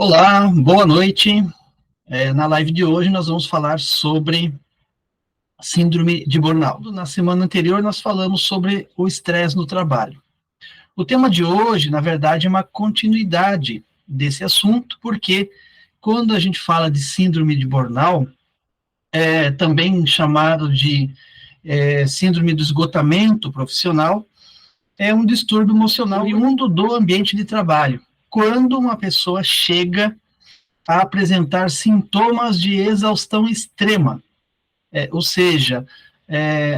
Olá, boa noite. Na live de hoje nós vamos falar sobre síndrome de burnout. Na semana anterior nós falamos sobre o estresse no trabalho. O tema de hoje, na verdade, é uma continuidade desse assunto, porque quando a gente fala de síndrome de burnout, também chamado de síndrome do esgotamento profissional, é um distúrbio emocional oriundo do ambiente de trabalho. Quando uma pessoa chega a apresentar sintomas de exaustão extrema, ou seja,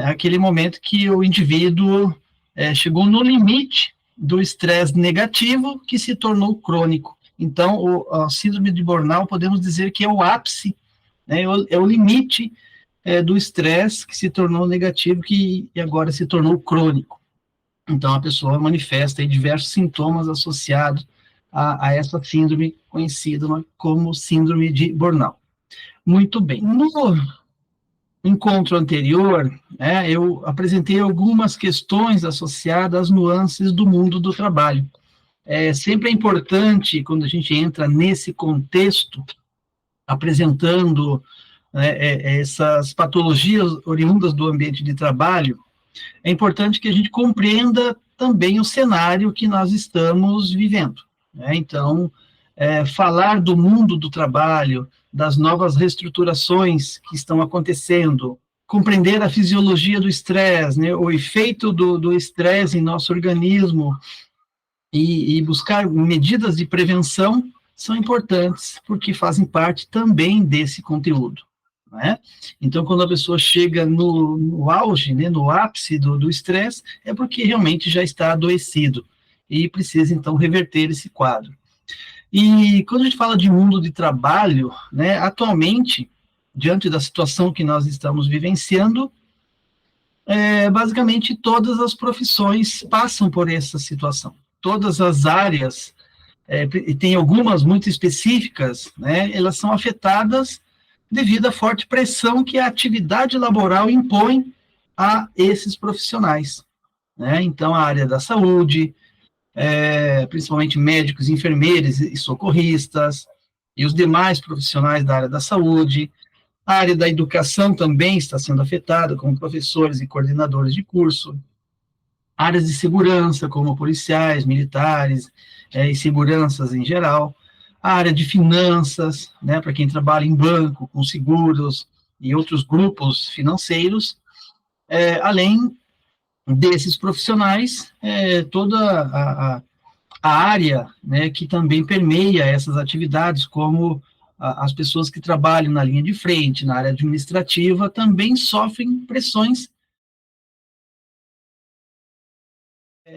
aquele momento que o indivíduo chegou no limite do estresse negativo que se tornou crônico. Então, a síndrome de burnout, podemos dizer que é o ápice, né, é o limite do estresse que se tornou negativo e agora se tornou crônico. Então, a pessoa manifesta aí diversos sintomas associados a essa síndrome conhecida como síndrome de burnout. Muito bem. No encontro anterior, eu apresentei algumas questões associadas às nuances do mundo do trabalho. Sempre é importante, quando a gente entra nesse contexto, apresentando essas patologias oriundas do ambiente de trabalho, é importante que a gente compreenda também o cenário que nós estamos vivendo. Então, falar do mundo do trabalho, das novas reestruturações que estão acontecendo, compreender a fisiologia do estresse, né, o efeito do estresse em nosso organismo e buscar medidas de prevenção são importantes, porque fazem parte também desse conteúdo. Né? Então, quando a pessoa chega no auge, né, no ápice do estresse, é porque realmente já está adoecido e precisa, então, reverter esse quadro. E quando a gente fala de mundo de trabalho, né, atualmente, diante da situação que nós estamos vivenciando, basicamente todas as profissões passam por essa situação. Todas as áreas, e tem algumas muito específicas, né, elas são afetadas devido à forte pressão que a atividade laboral impõe a esses profissionais. Né? Então, a área da saúde, principalmente médicos, enfermeiros e socorristas, e os demais profissionais da área da saúde, a área da educação também está sendo afetada, como professores e coordenadores de curso, áreas de segurança, como policiais, militares, e seguranças em geral, a área de finanças, né, para quem trabalha em banco, com seguros e outros grupos financeiros, além desses profissionais, toda a área, né, que também permeia essas atividades, como as pessoas que trabalham na linha de frente, na área administrativa, também sofrem pressões.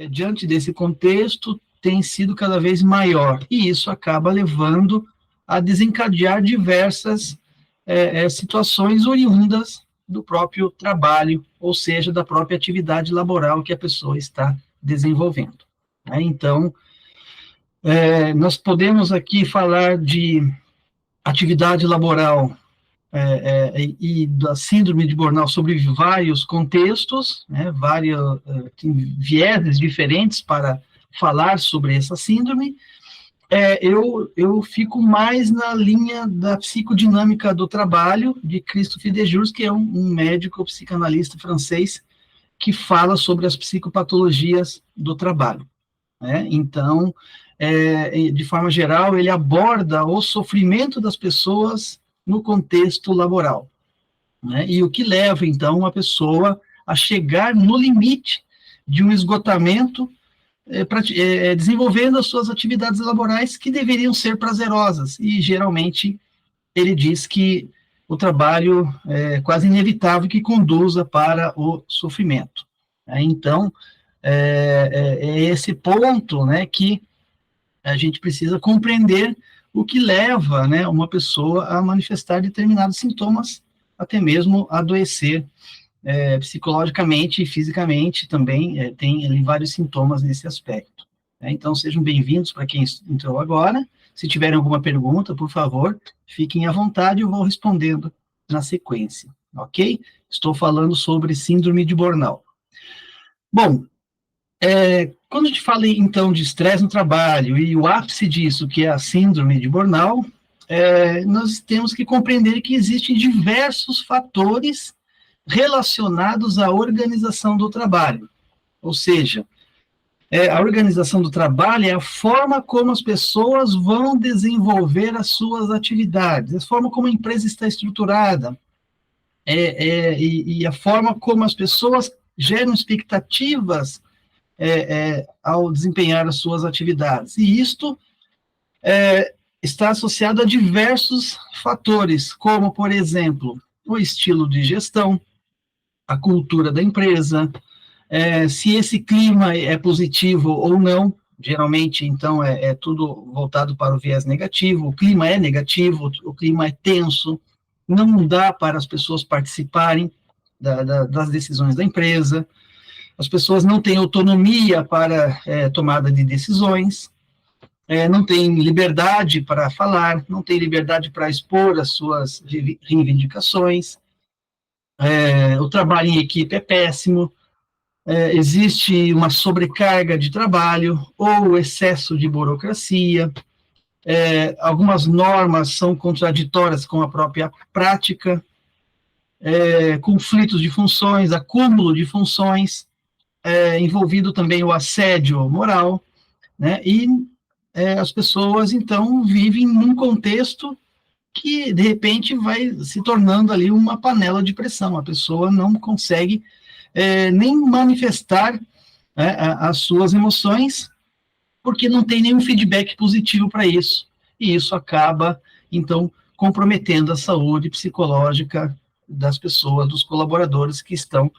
Diante desse contexto, tem sido cada vez maior, e isso acaba levando a desencadear diversas situações oriundas do próprio trabalho, ou seja, da própria atividade laboral que a pessoa está desenvolvendo. Então, nós podemos aqui falar de atividade laboral e da síndrome de burnout sobre vários contextos, né, tem vieses diferentes para falar sobre essa síndrome. Eu fico mais na linha da psicodinâmica do trabalho, de Christophe Dejour, que é um médico psicanalista francês, que fala sobre as psicopatologias do trabalho. Né? Então, de forma geral, ele aborda o sofrimento das pessoas no contexto laboral. Né? E o que leva, então, a pessoa a chegar no limite de um esgotamento, desenvolvendo as suas atividades laborais que deveriam ser prazerosas. E, geralmente, ele diz que o trabalho é quase inevitável que conduza para o sofrimento. Então, é esse ponto, né, que a gente precisa compreender o que leva, né, uma pessoa a manifestar determinados sintomas, até mesmo adoecer psicologicamente e fisicamente também, tem ali vários sintomas nesse aspecto. Então, sejam bem-vindos para quem entrou agora. Se tiverem alguma pergunta, por favor, fiquem à vontade, eu vou respondendo na sequência, ok? Estou falando sobre síndrome de burnout. Bom, Quando a gente fala, então, de estresse no trabalho e o ápice disso, que é a síndrome de burnout, nós temos que compreender que existem diversos fatores relacionados à organização do trabalho. Ou seja, a organização do trabalho é a forma como as pessoas vão desenvolver as suas atividades, a forma como a empresa está estruturada, e a forma como as pessoas geram expectativas ao desempenhar as suas atividades. E isto está associado a diversos fatores, como, por exemplo, o estilo de gestão, a cultura da empresa, se esse clima é positivo ou não. Geralmente, então, é tudo voltado para o viés negativo. O clima é negativo, o clima é tenso, não dá para as pessoas participarem das decisões da empresa, as pessoas não têm autonomia para tomada de decisões, não têm liberdade para falar, não têm liberdade para expor as suas reivindicações, o trabalho em equipe é péssimo, existe uma sobrecarga de trabalho ou excesso de burocracia, algumas normas são contraditórias com a própria prática, conflitos de funções, acúmulo de funções, envolvido também o assédio moral, né? E as pessoas, então, vivem num contexto que, de repente, vai se tornando ali uma panela de pressão. A pessoa não consegue nem manifestar as suas emoções, porque não tem nenhum feedback positivo para isso. E isso acaba, então, comprometendo a saúde psicológica das pessoas, dos colaboradores que estão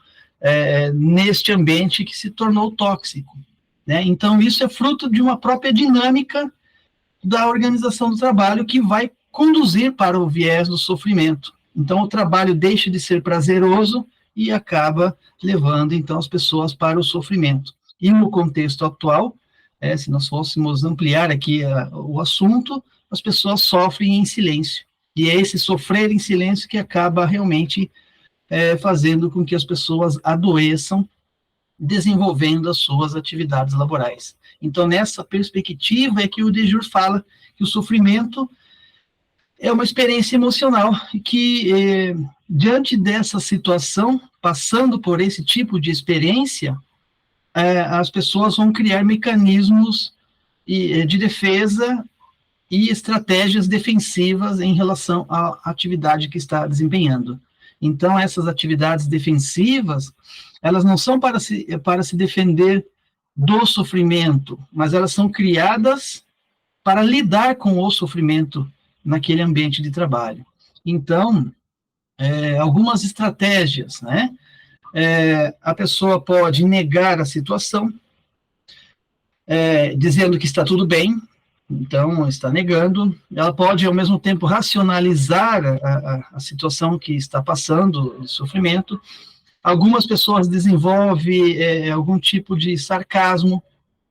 neste ambiente que se tornou tóxico, né? Então, isso é fruto de uma própria dinâmica da organização do trabalho que vai conduzir para o viés do sofrimento. Então, o trabalho deixa de ser prazeroso e acaba levando, então, as pessoas para o sofrimento. E no contexto atual, se nós fôssemos ampliar aqui o assunto, as pessoas sofrem em silêncio. E é esse sofrer em silêncio que acaba realmente fazendo com que as pessoas adoeçam, desenvolvendo as suas atividades laborais. Então, nessa perspectiva é que o Dejur fala que o sofrimento é uma experiência emocional e que, diante dessa situação, passando por esse tipo de experiência, as pessoas vão criar mecanismos de defesa e estratégias defensivas em relação à atividade que está desempenhando. Então, essas atividades defensivas, elas não são para se defender do sofrimento, mas elas são criadas para lidar com o sofrimento naquele ambiente de trabalho. Então, algumas estratégias, né? A pessoa pode negar a situação, dizendo que está tudo bem, então está negando. Ela pode, ao mesmo tempo, racionalizar a situação que está passando, o sofrimento. Algumas pessoas desenvolvem algum tipo de sarcasmo,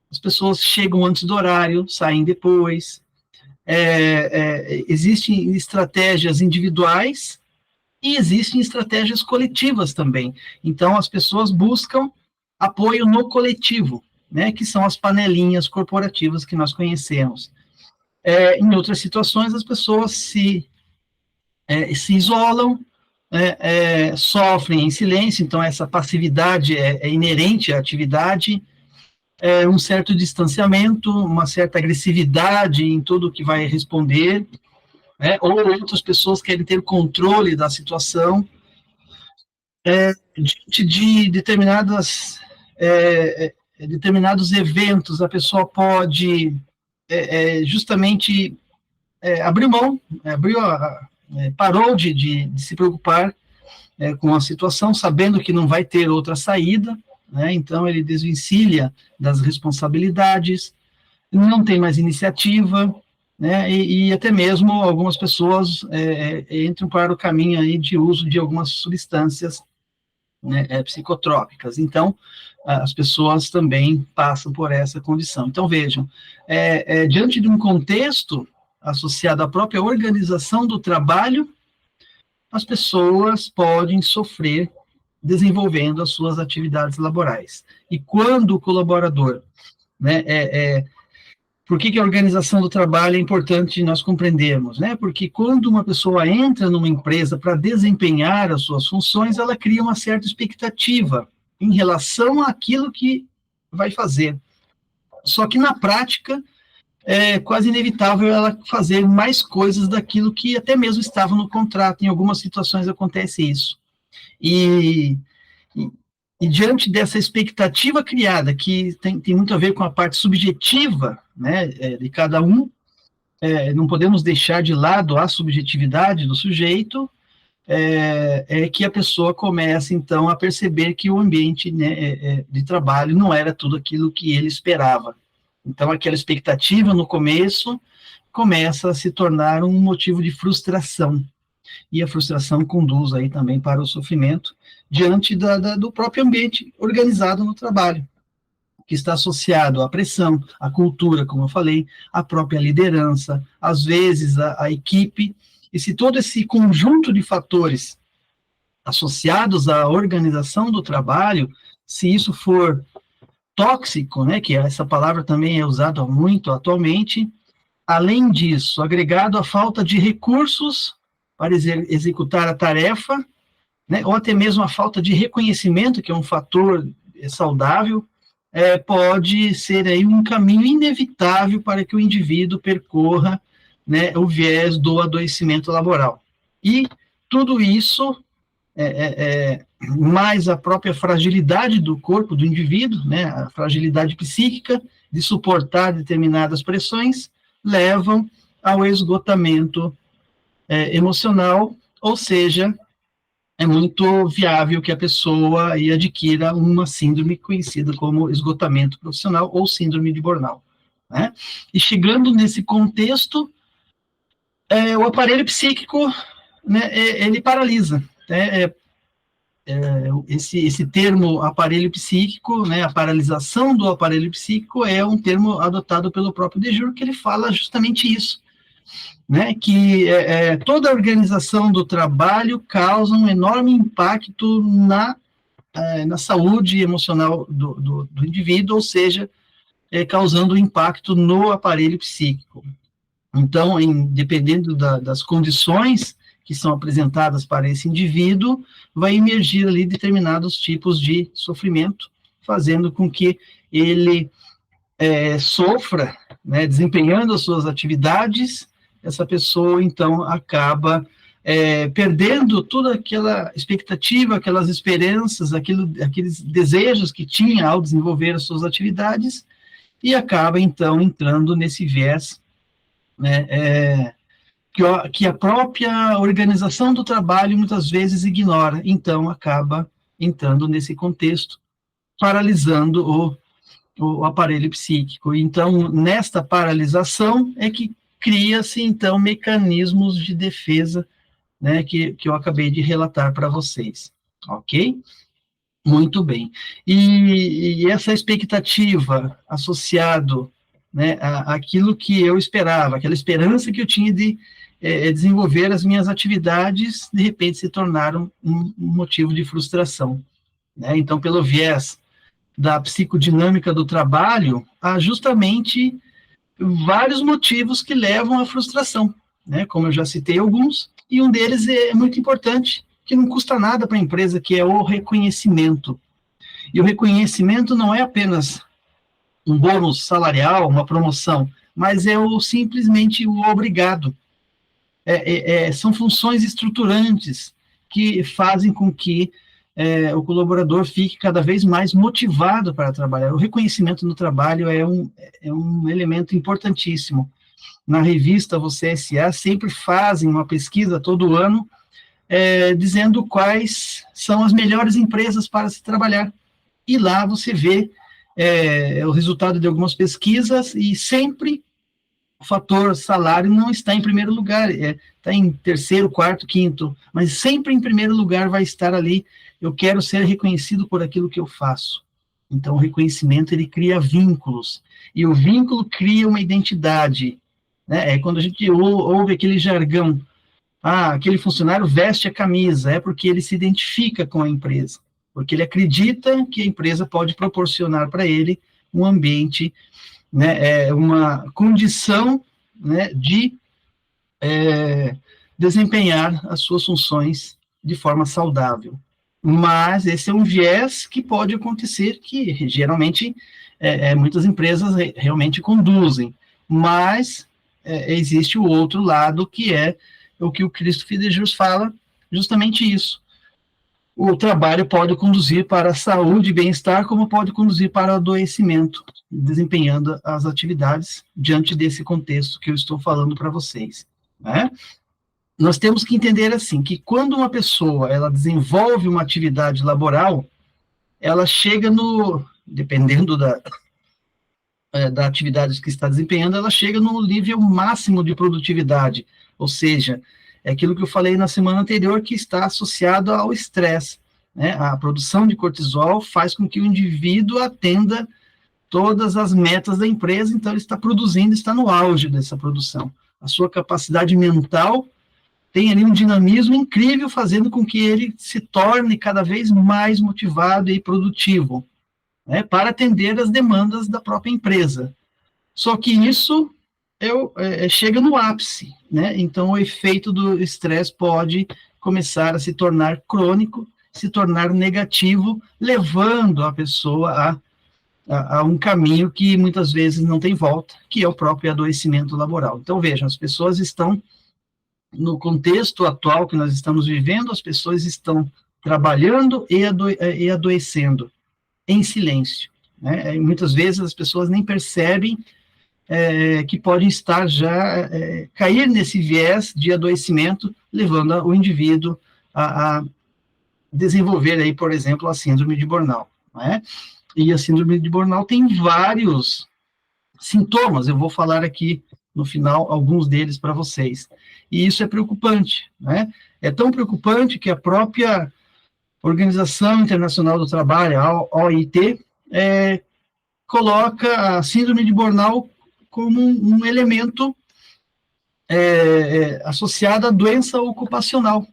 as pessoas chegam antes do horário, saem depois. Existem estratégias individuais e existem estratégias coletivas também. Então, as pessoas buscam apoio no coletivo, né, que são as panelinhas corporativas que nós conhecemos. Em outras situações, as pessoas se isolam, sofrem em silêncio, então essa passividade é inerente à atividade, um certo distanciamento, uma certa agressividade em tudo que vai responder, ou outras pessoas querem ter controle da situação, diante de determinados eventos, a pessoa pode justamente abrir mão, parou de se preocupar com a situação, sabendo que não vai ter outra saída, né? Então ele desvencilha das responsabilidades, não tem mais iniciativa, né? E até mesmo algumas pessoas entram para o caminho aí de uso de algumas substâncias, né, psicotrópicas. Então, as pessoas também passam por essa condição. Então, vejam, diante de um contexto associado à própria organização do trabalho, as pessoas podem sofrer desenvolvendo as suas atividades laborais. E quando o colaborador, né, por que a organização do trabalho é importante nós compreendermos, né? Porque quando uma pessoa entra numa empresa para desempenhar as suas funções, ela cria uma certa expectativa em relação àquilo que vai fazer. Só que na prática é quase inevitável ela fazer mais coisas daquilo que até mesmo estava no contrato. Em algumas situações acontece isso. E diante dessa expectativa criada, que tem muito a ver com a parte subjetiva, né, de cada um, não podemos deixar de lado a subjetividade do sujeito, que a pessoa começa, então, a perceber que o ambiente, né, de trabalho não era tudo aquilo que ele esperava. Então, aquela expectativa no começo começa a se tornar um motivo de frustração, e a frustração conduz aí também para o sofrimento diante do próprio ambiente organizado no trabalho, que está associado à pressão, à cultura, como eu falei, à própria liderança, às vezes a equipe, e se todo esse conjunto de fatores associados à organização do trabalho, se isso for tóxico, né, que essa palavra também é usada muito atualmente, além disso, agregado à falta de recursos para executar a tarefa, né, ou até mesmo a falta de reconhecimento, que é um fator saudável, pode ser aí um caminho inevitável para que o indivíduo percorra, né, o viés do adoecimento laboral. E tudo isso, mais a própria fragilidade do corpo do indivíduo, né, a fragilidade psíquica de suportar determinadas pressões, levam ao esgotamento emocional, ou seja, é muito viável que a pessoa aí adquira uma síndrome conhecida como esgotamento profissional ou síndrome de burnout, né? E chegando nesse contexto, o aparelho psíquico, né, ele paralisa, né? Esse termo aparelho psíquico, né, a paralisação do aparelho psíquico é um termo adotado pelo próprio de Jure, que ele fala justamente isso, né, que toda a organização do trabalho causa um enorme impacto na saúde emocional do indivíduo, ou seja, causando impacto no aparelho psíquico. Então, dependendo das condições que são apresentadas para esse indivíduo, vai emergir ali determinados tipos de sofrimento, fazendo com que ele sofra, né, desempenhando as suas atividades. Essa pessoa, então, acaba perdendo toda aquela expectativa, aquelas esperanças, aqueles desejos que tinha ao desenvolver as suas atividades, e acaba, então, entrando nesse viés, né, que a própria organização do trabalho muitas vezes ignora, então acaba entrando nesse contexto, paralisando o aparelho psíquico. Então, nesta paralisação é que cria-se, então, mecanismos de defesa, né, que eu acabei de relatar para vocês, ok? Muito bem. E essa expectativa associado, né, àquilo que eu esperava, aquela esperança que eu tinha de desenvolver as minhas atividades, de repente se tornaram um motivo de frustração, né? Então, pelo viés da psicodinâmica do trabalho, há justamente vários motivos que levam à frustração, né? Como eu já citei alguns, e um deles é muito importante, que não custa nada para a empresa, que é o reconhecimento. E o reconhecimento não é apenas um bônus salarial, uma promoção, mas é simplesmente o obrigado. São funções estruturantes que fazem com que o colaborador fique cada vez mais motivado para trabalhar. O reconhecimento no trabalho é um elemento importantíssimo. Na revista Você S.A. sempre fazem uma pesquisa todo ano dizendo quais são as melhores empresas para se trabalhar. E lá você vê o resultado de algumas pesquisas e sempre o fator salário não está em primeiro lugar, está em terceiro, quarto, quinto, mas sempre em primeiro lugar vai estar ali, eu quero ser reconhecido por aquilo que eu faço. Então, o reconhecimento, ele cria vínculos, e o vínculo cria uma identidade, né? Quando a gente ouve aquele jargão, aquele funcionário veste a camisa, é porque ele se identifica com a empresa. porque ele acredita que a empresa pode proporcionar para ele um ambiente, né, uma condição, né, de desempenhar as suas funções de forma saudável. Mas esse é um viés que pode acontecer, que geralmente muitas empresas realmente conduzem, mas existe o outro lado, que é o que o Cristo Fidejus fala, justamente isso. O trabalho pode conduzir para a saúde e bem-estar, como pode conduzir para o adoecimento, desempenhando as atividades diante desse contexto que eu estou falando para vocês, né? Nós temos que entender assim, que quando uma pessoa ela desenvolve uma atividade laboral, ela chega no, dependendo da atividade que está desempenhando, ela chega no nível máximo de produtividade, ou seja, é aquilo que eu falei na semana anterior, que está associado ao estresse, né? A produção de cortisol faz com que o indivíduo atenda todas as metas da empresa, então ele está produzindo, está no auge dessa produção. A sua capacidade mental tem ali um dinamismo incrível, fazendo com que ele se torne cada vez mais motivado e produtivo, né, para atender as demandas da própria empresa. Só que isso chega no ápice, né? Então o efeito do estresse pode começar a se tornar crônico, se tornar negativo, levando a pessoa a um caminho que muitas vezes não tem volta, que é o próprio adoecimento laboral. Então vejam, as pessoas estão, no contexto atual que nós estamos vivendo, as pessoas estão trabalhando e adoecendo em silêncio, né? E muitas vezes as pessoas nem percebem que podem estar já, cair nesse viés de adoecimento, levando o indivíduo a desenvolver aí, por exemplo, a síndrome de burnout, né? E a síndrome de burnout tem vários sintomas, eu vou falar aqui no final alguns deles para vocês. E isso é preocupante, né? É tão preocupante que a própria Organização Internacional do Trabalho, a OIT, coloca a síndrome de burnout como um elemento associado à doença ocupacional.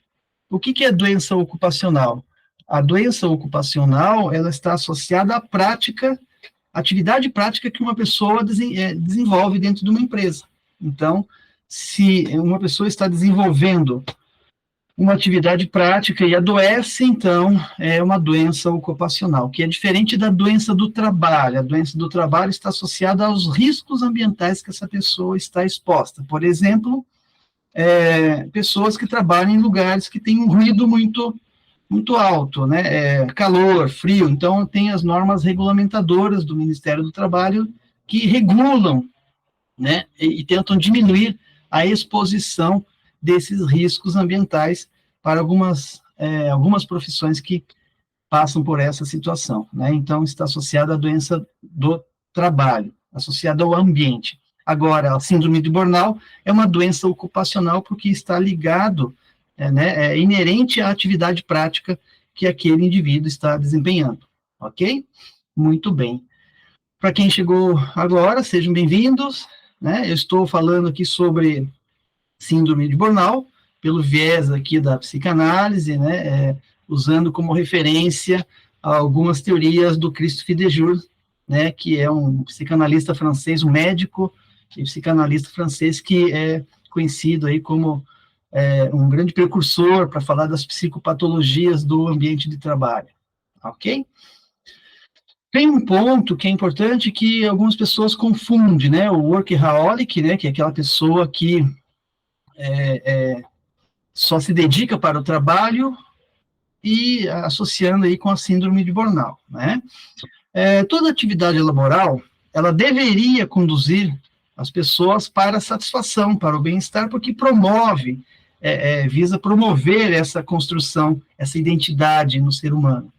O que é doença ocupacional? A doença ocupacional, ela está associada à prática, atividade prática que uma pessoa desenvolve dentro de uma empresa. Então, se uma pessoa está desenvolvendo uma atividade prática e adoece, então é uma doença ocupacional, que é diferente da doença do trabalho. A doença do trabalho está associada aos riscos ambientais que essa pessoa está exposta. Por exemplo, pessoas que trabalham em lugares que têm um ruído muito alto, né? Calor, frio. Então, tem as normas regulamentadoras do Ministério do Trabalho que regulam, né, e tentam diminuir a exposição desses riscos ambientais para algumas profissões que passam por essa situação, né? Então, está associada à doença do trabalho, associada ao ambiente. Agora, a síndrome de burnout é uma doença ocupacional porque está ligado, é inerente à atividade prática que aquele indivíduo está desempenhando, ok? Muito bem. Para quem chegou agora, sejam bem-vindos, né? Eu estou falando aqui sobre síndrome de burnout, pelo viés aqui da psicanálise, né? Usando como referência algumas teorias do Cristo Fidejus, né? Que é um psicanalista francês, um médico e psicanalista francês que é conhecido aí como um grande precursor para falar das psicopatologias do ambiente de trabalho, ok? Tem um ponto que é importante que algumas pessoas confundem, né? O workaholic, né? Que é aquela pessoa que só se dedica para o trabalho, e associando aí com a síndrome de burnout, né? Toda atividade laboral, ela deveria conduzir as pessoas para a satisfação, para o bem-estar, porque promove, visa promover essa construção, essa identidade no ser humano,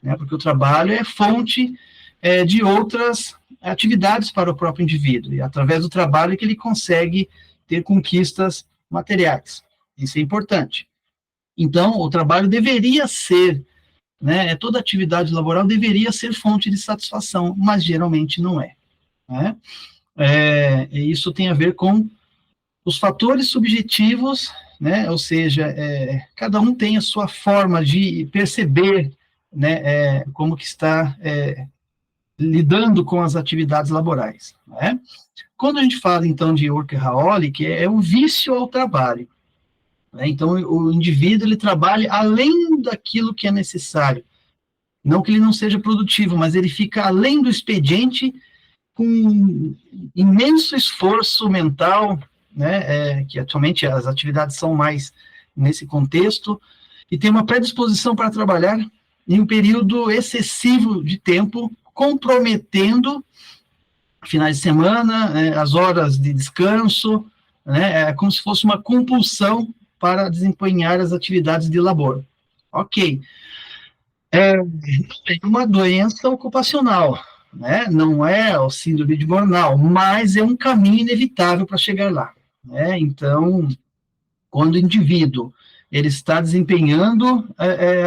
né? Porque o trabalho é fonte de outras atividades para o próprio indivíduo, e através do trabalho é que ele consegue ter conquistas materiais. Isso é importante. Então, o trabalho deveria ser, né, toda atividade laboral deveria ser fonte de satisfação, mas geralmente não é, né? Isso tem a ver com os fatores subjetivos, né? Ou seja, cada um tem a sua forma de perceber né, como que está lidando com as atividades laborais, né? Quando a gente fala, então, de workaholic, é um vício ao trabalho, né? Então, o indivíduo, ele trabalha além daquilo que é necessário, não que ele não seja produtivo, mas ele fica além do expediente com imenso esforço mental, né, que atualmente as atividades são mais nesse contexto, e tem uma predisposição para trabalhar em um período excessivo de tempo, comprometendo finais de semana, as horas de descanso, né, como se fosse uma compulsão para desempenhar as atividades de labor. Ok. É uma doença ocupacional, né? Não é o síndrome de Bornal, mas é um caminho inevitável para chegar lá, né? Então, quando o indivíduo ele está desempenhando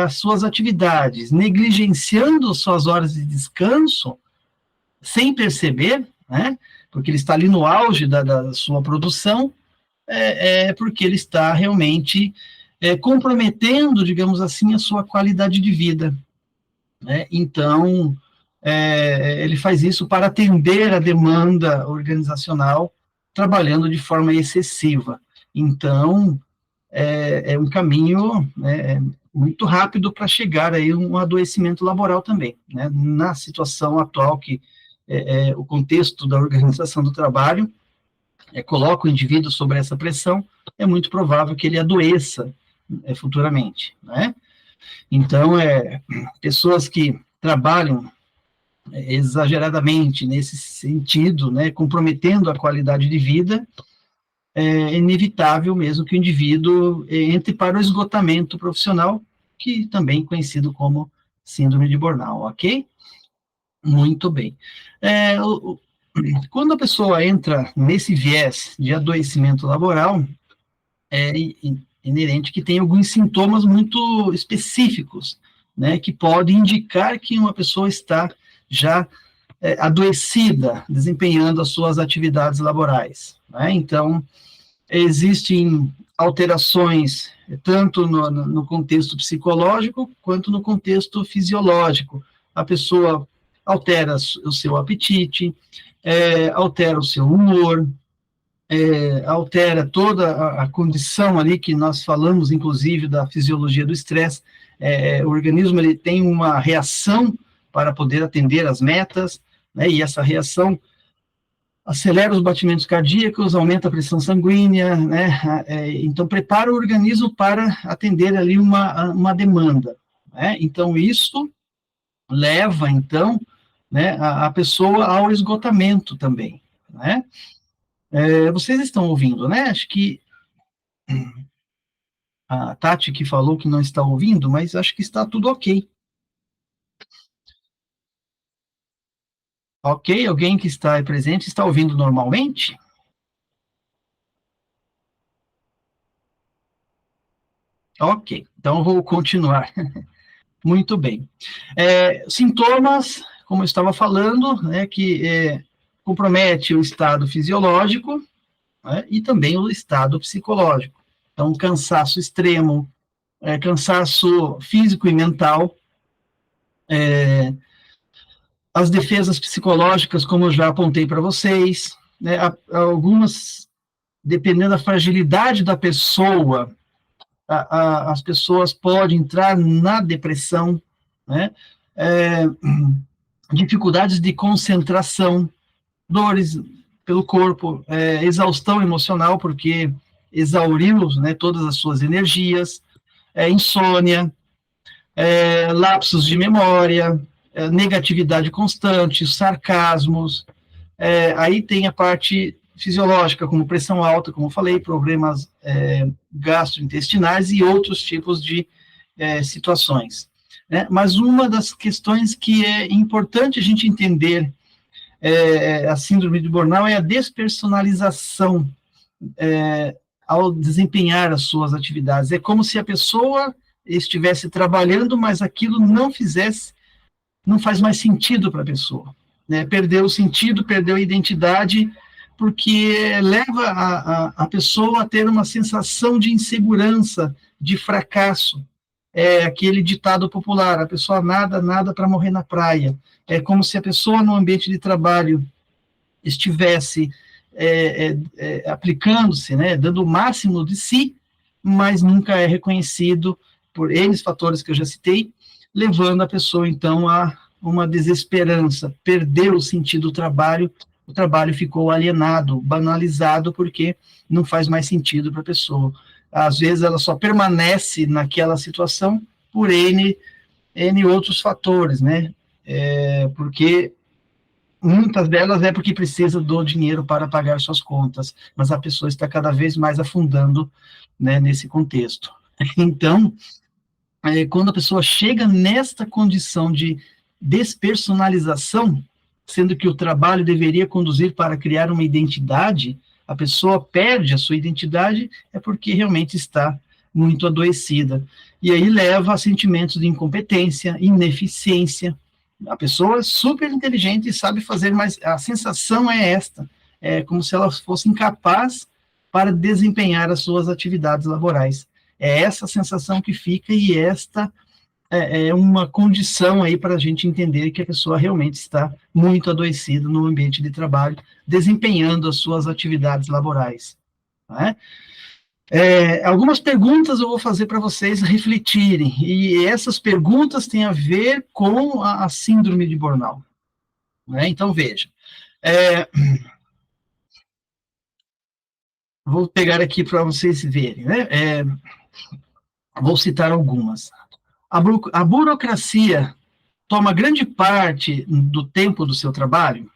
as suas atividades, negligenciando suas horas de descanso, sem perceber, né? Porque ele está ali no auge da sua produção, porque ele está realmente comprometendo, digamos assim, a sua qualidade de vida, né? Então, ele faz isso para atender a demanda organizacional, trabalhando de forma excessiva. Então, é um caminho muito rápido para chegar aí um adoecimento laboral também, né? Na situação atual que o contexto da organização do trabalho coloca o indivíduo sobre essa pressão, é muito provável que ele adoeça futuramente, né? Então, pessoas que trabalham exageradamente nesse sentido, né, comprometendo a qualidade de vida, é inevitável mesmo que o indivíduo entre para o esgotamento profissional, que também é conhecido como síndrome de Bornal, ok? Muito bem. Quando a pessoa entra nesse viés de adoecimento laboral, é inerente que tem alguns sintomas muito específicos, né, que podem indicar que uma pessoa está já adoecida, desempenhando as suas atividades laborais, né? Então, existem alterações tanto no contexto psicológico quanto no contexto fisiológico. A pessoa altera o seu apetite, altera o seu humor, altera toda a condição ali que nós falamos, inclusive, da fisiologia do estresse. O organismo ele tem uma reação para poder atender as metas, né, e essa reação acelera os batimentos cardíacos, aumenta a pressão sanguínea, né, então prepara o organismo para atender ali uma demanda, né. Então isso leva, então, né, a pessoa ao esgotamento também, né. Vocês estão ouvindo, né? Acho que a Tati que falou que não está ouvindo, mas acho que está tudo ok. Ok? Alguém que está presente está ouvindo normalmente? Ok, então vou continuar. Muito bem. Sintomas, como eu estava falando, né, que compromete o estado fisiológico, né, e também o estado psicológico. Então, cansaço extremo, cansaço físico e mental, as defesas psicológicas, como eu já apontei para vocês, né, algumas, dependendo da fragilidade da pessoa, as pessoas podem entrar na depressão, né, dificuldades de concentração, dores pelo corpo, exaustão emocional, porque exauriu, né, todas as suas energias, insônia, lapsos de memória, negatividade constante, sarcasmos, aí tem a parte fisiológica, como pressão alta, como eu falei, problemas gastrointestinais e outros tipos de situações, né? Mas uma das questões que é importante a gente entender a síndrome de Bornal é a despersonalização ao desempenhar as suas atividades. É como se a pessoa estivesse trabalhando, mas aquilo não faz mais sentido para a pessoa, né? Perdeu o sentido, perdeu a identidade, porque leva a pessoa a ter uma sensação de insegurança, de fracasso, É aquele ditado popular: a pessoa nada para morrer na praia. É como se a pessoa no ambiente de trabalho estivesse aplicando-se, né, dando o máximo de si, mas nunca é reconhecido por N fatores que eu já citei, levando a pessoa, então, a uma desesperança, perdeu o sentido do trabalho, o trabalho ficou alienado, banalizado, porque não faz mais sentido para a pessoa. Às vezes ela só permanece naquela situação por N outros fatores, né? Porque muitas delas é porque precisa do dinheiro para pagar suas contas, mas a pessoa está cada vez mais afundando, né, nesse contexto. Então, quando a pessoa chega nesta condição de despersonalização, sendo que o trabalho deveria conduzir para criar uma identidade, a pessoa perde a sua identidade, é porque realmente está muito adoecida. E aí leva a sentimentos de incompetência, ineficiência. A pessoa é super inteligente e sabe fazer, mas a sensação é esta, é como se ela fosse incapaz para desempenhar as suas atividades laborais. É essa sensação que fica, e esta é uma condição aí para a gente entender que a pessoa realmente está muito adoecida no ambiente de trabalho, desempenhando as suas atividades laborais. Né? Algumas perguntas eu vou fazer para vocês refletirem, e essas perguntas têm a ver com a síndrome de burnout. Né? Então, veja, vou pegar aqui para vocês verem, né? Vou citar algumas. A burocracia toma grande parte do tempo do seu trabalho.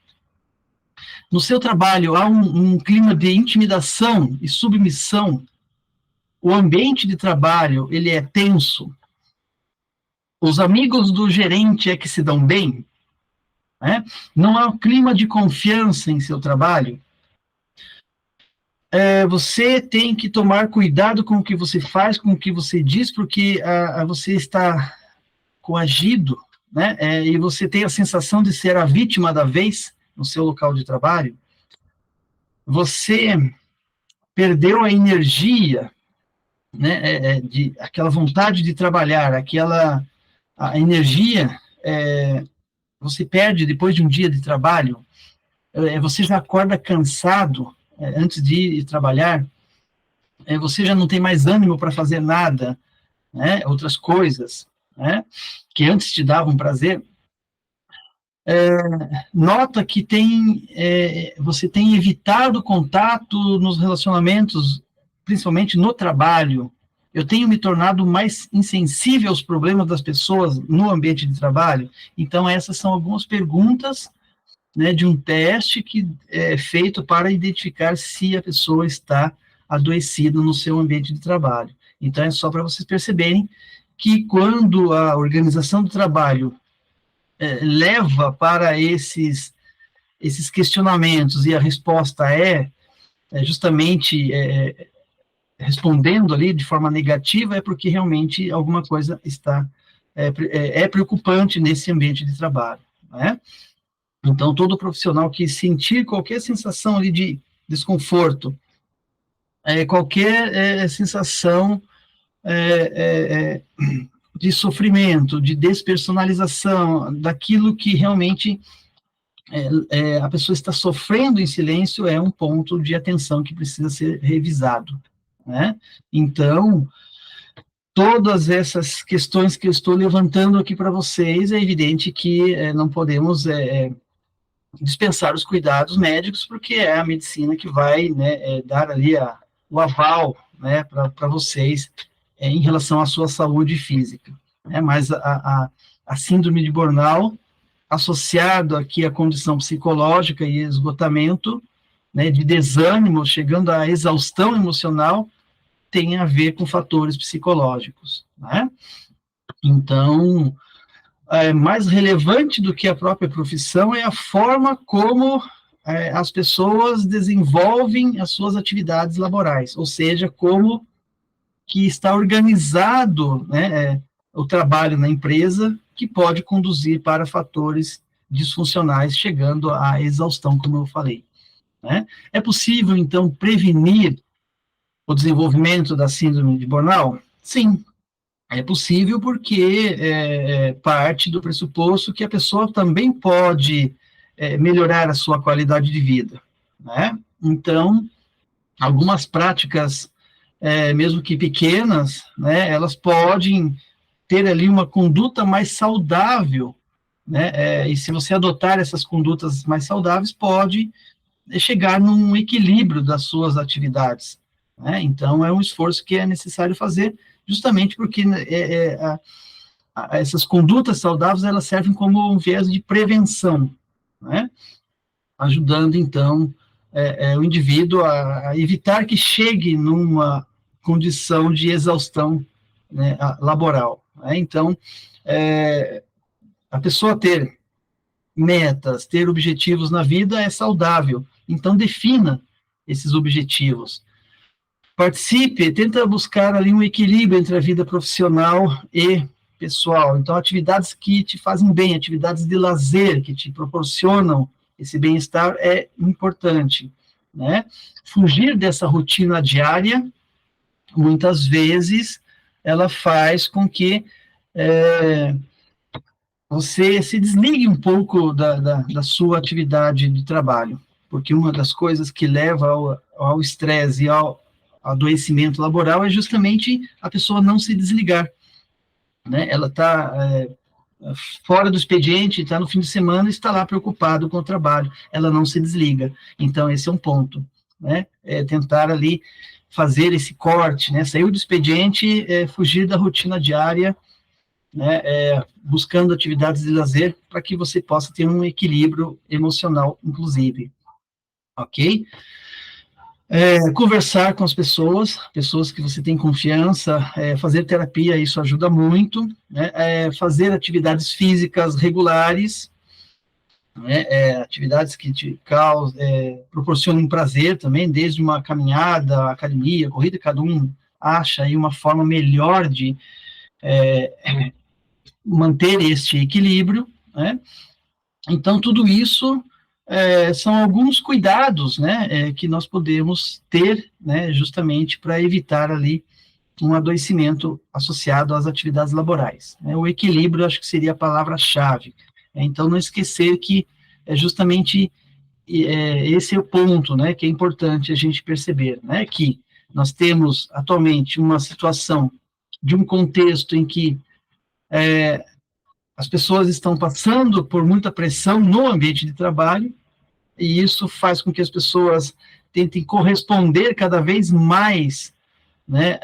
No seu trabalho há um clima de intimidação e submissão. O ambiente de trabalho ele é tenso. Os amigos do gerente é que se dão bem, né? Não há um clima de confiança em seu trabalho. Você tem que tomar cuidado com o que você faz, com o que você diz, porque você está coagido, né? E você tem a sensação de ser a vítima da vez no seu local de trabalho. Você perdeu a energia, né? Aquela vontade de trabalhar, a energia você perde depois de um dia de trabalho. Você já acorda cansado antes de ir trabalhar. Você já não tem mais ânimo para fazer nada, né? Outras coisas, né? Que antes te davam prazer. Nota que você tem evitado contato nos relacionamentos, principalmente no trabalho. Eu tenho me tornado mais insensível aos problemas das pessoas no ambiente de trabalho. Então, essas são algumas perguntas, né, de um teste que é feito para identificar se a pessoa está adoecida no seu ambiente de trabalho. Então, é só para vocês perceberem que quando a organização do trabalho leva para esses questionamentos e a resposta justamente respondendo ali de forma negativa, é porque realmente alguma coisa está preocupante nesse ambiente de trabalho, né? Então, todo profissional que sentir qualquer sensação ali de desconforto, qualquer sensação de sofrimento, de despersonalização, daquilo que realmente a pessoa está sofrendo em silêncio, é um ponto de atenção que precisa ser revisado, né? Então, todas essas questões que eu estou levantando aqui para vocês, é evidente que não podemos dispensar os cuidados médicos, porque é a medicina que vai, né, dar ali o aval, né, para vocês em relação à sua saúde física. Mas a síndrome de burnout, associado aqui à condição psicológica e esgotamento, né, de desânimo, chegando à exaustão emocional, tem a ver com fatores psicológicos, né? Então, mais relevante do que a própria profissão é a forma como as pessoas desenvolvem as suas atividades laborais, ou seja, como que está organizado, né, o trabalho na empresa, que pode conduzir para fatores disfuncionais, chegando à exaustão, como eu falei, né? É possível, então, prevenir o desenvolvimento da síndrome de burnout? Sim, É possível porque parte do pressuposto que a pessoa também pode melhorar a sua qualidade de vida, né? Então, algumas práticas, mesmo que pequenas, né, elas podem ter ali uma conduta mais saudável, né? E se você adotar essas condutas mais saudáveis, pode chegar num equilíbrio das suas atividades, né? Então, é um esforço que é necessário fazer, justamente porque essas condutas saudáveis, elas servem como um viés de prevenção, né? Ajudando, então, o indivíduo a evitar que chegue numa condição de exaustão, né, laboral, né? Então, a pessoa ter metas, ter objetivos na vida é saudável. Então, defina esses objetivos. Participe, tenta buscar ali um equilíbrio entre a vida profissional e pessoal. Então, atividades que te fazem bem, atividades de lazer que te proporcionam esse bem-estar é importante, né? Fugir dessa rotina diária, muitas vezes, ela faz com que você se desligue um pouco da sua atividade de trabalho, porque uma das coisas que leva ao estresse e ao adoecimento laboral é justamente a pessoa não se desligar, né? Ela está fora do expediente, está no fim de semana e está lá preocupado com o trabalho, ela não se desliga. Então, esse é um ponto, né? Tentar ali fazer esse corte, né? Sair do expediente, fugir da rotina diária, né, buscando atividades de lazer para que você possa ter um equilíbrio emocional, inclusive, ok? Conversar com as pessoas que você tem confiança, fazer terapia, isso ajuda muito, né? Fazer atividades físicas regulares, né? Atividades que te causam, proporcionam prazer também, desde uma caminhada, academia, corrida, cada um acha aí uma forma melhor de manter este equilíbrio, né? Então, tudo isso são alguns cuidados, né, que nós podemos ter, né, justamente para evitar ali um adoecimento associado às atividades laborais, né? O equilíbrio, acho que seria a palavra-chave. Então, não esquecer que é justamente esse é o ponto, né, que é importante a gente perceber, né, que nós temos atualmente uma situação de um contexto em que as pessoas estão passando por muita pressão no ambiente de trabalho, e isso faz com que as pessoas tentem corresponder cada vez mais, né,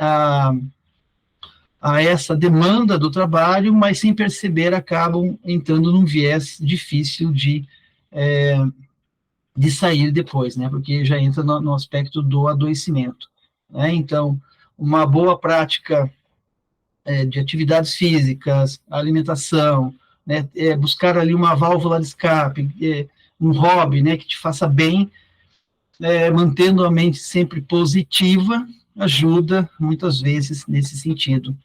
a essa demanda do trabalho, mas sem perceber acabam entrando num viés difícil de sair depois, né, porque já entra no aspecto do adoecimento, né? Então, uma boa prática de atividades físicas, alimentação, né, buscar ali uma válvula de escape, um hobby, né, que te faça bem, mantendo a mente sempre positiva, ajuda muitas vezes nesse sentido,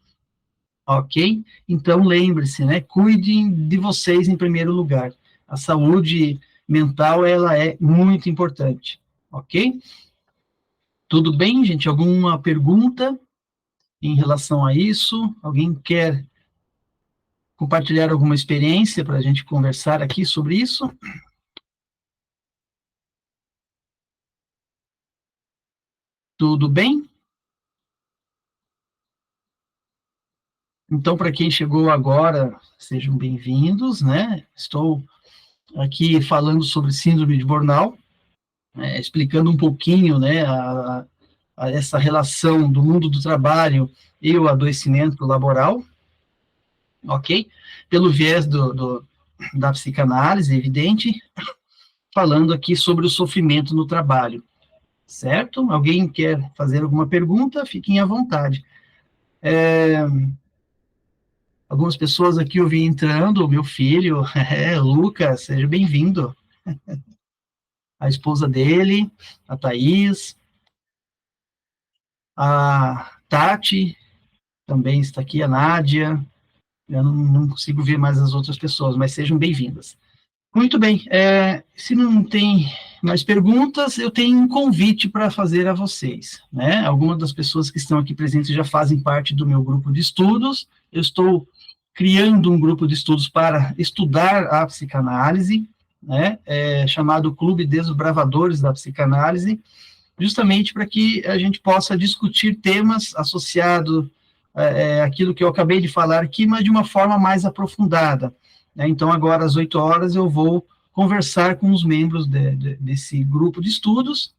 ok? Então, lembre-se, né, cuidem de vocês em primeiro lugar. A saúde mental, ela é muito importante, ok? Tudo bem, gente? Alguma pergunta em relação a isso? Alguém quer compartilhar alguma experiência para a gente conversar aqui sobre isso? Tudo bem? Então, para quem chegou agora, sejam bem-vindos, né? Estou aqui falando sobre síndrome de Bornau, explicando um pouquinho, né, a essa relação do mundo do trabalho e o adoecimento laboral, ok? Pelo viés da psicanálise, evidente, falando aqui sobre o sofrimento no trabalho, certo? Alguém quer fazer alguma pergunta? Fiquem à vontade. Algumas pessoas aqui eu vi entrando, o meu filho, Lucas, seja bem-vindo. A esposa dele, a Thaís, a Tati também está aqui, a Nádia, eu não consigo ver mais as outras pessoas, mas sejam bem-vindas. Muito bem, se não tem mais perguntas, eu tenho um convite para fazer a vocês, né? Algumas das pessoas que estão aqui presentes já fazem parte do meu grupo de estudos. Eu estou criando um grupo de estudos para estudar a psicanálise, né? Chamado Clube Desbravadores da Psicanálise, justamente para que a gente possa discutir temas associados àquilo que eu acabei de falar aqui, mas de uma forma mais aprofundada, né? Então, agora, às 8 horas, eu vou conversar com os membros desse grupo de estudos,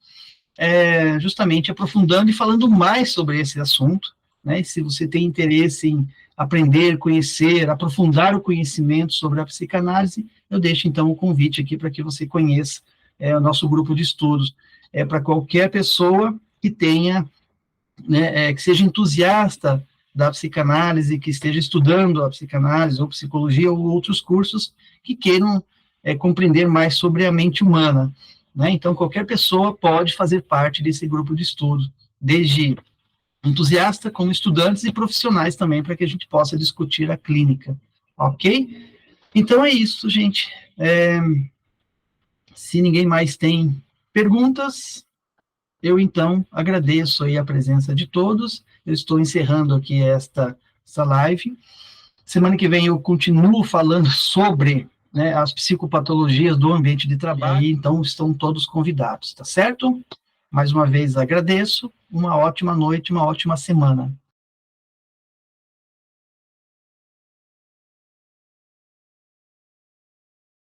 justamente aprofundando e falando mais sobre esse assunto, né? E se você tem interesse em aprender, conhecer, aprofundar o conhecimento sobre a psicanálise, eu deixo, então, o convite aqui para que você conheça o nosso grupo de estudos. Para qualquer pessoa que tenha, né, que seja entusiasta da psicanálise, que esteja estudando a psicanálise, ou psicologia, ou outros cursos, que queiram compreender mais sobre a mente humana, né? Então, qualquer pessoa pode fazer parte desse grupo de estudo, desde entusiasta, como estudantes e profissionais também, para que a gente possa discutir a clínica, ok? Então, é isso, gente. Se ninguém mais tem perguntas, eu, então, agradeço aí a presença de todos. Eu estou encerrando aqui essa live. Semana que vem eu continuo falando sobre, né, as psicopatologias do ambiente de trabalho, então estão todos convidados, tá certo? Mais uma vez agradeço, uma ótima noite, uma ótima semana.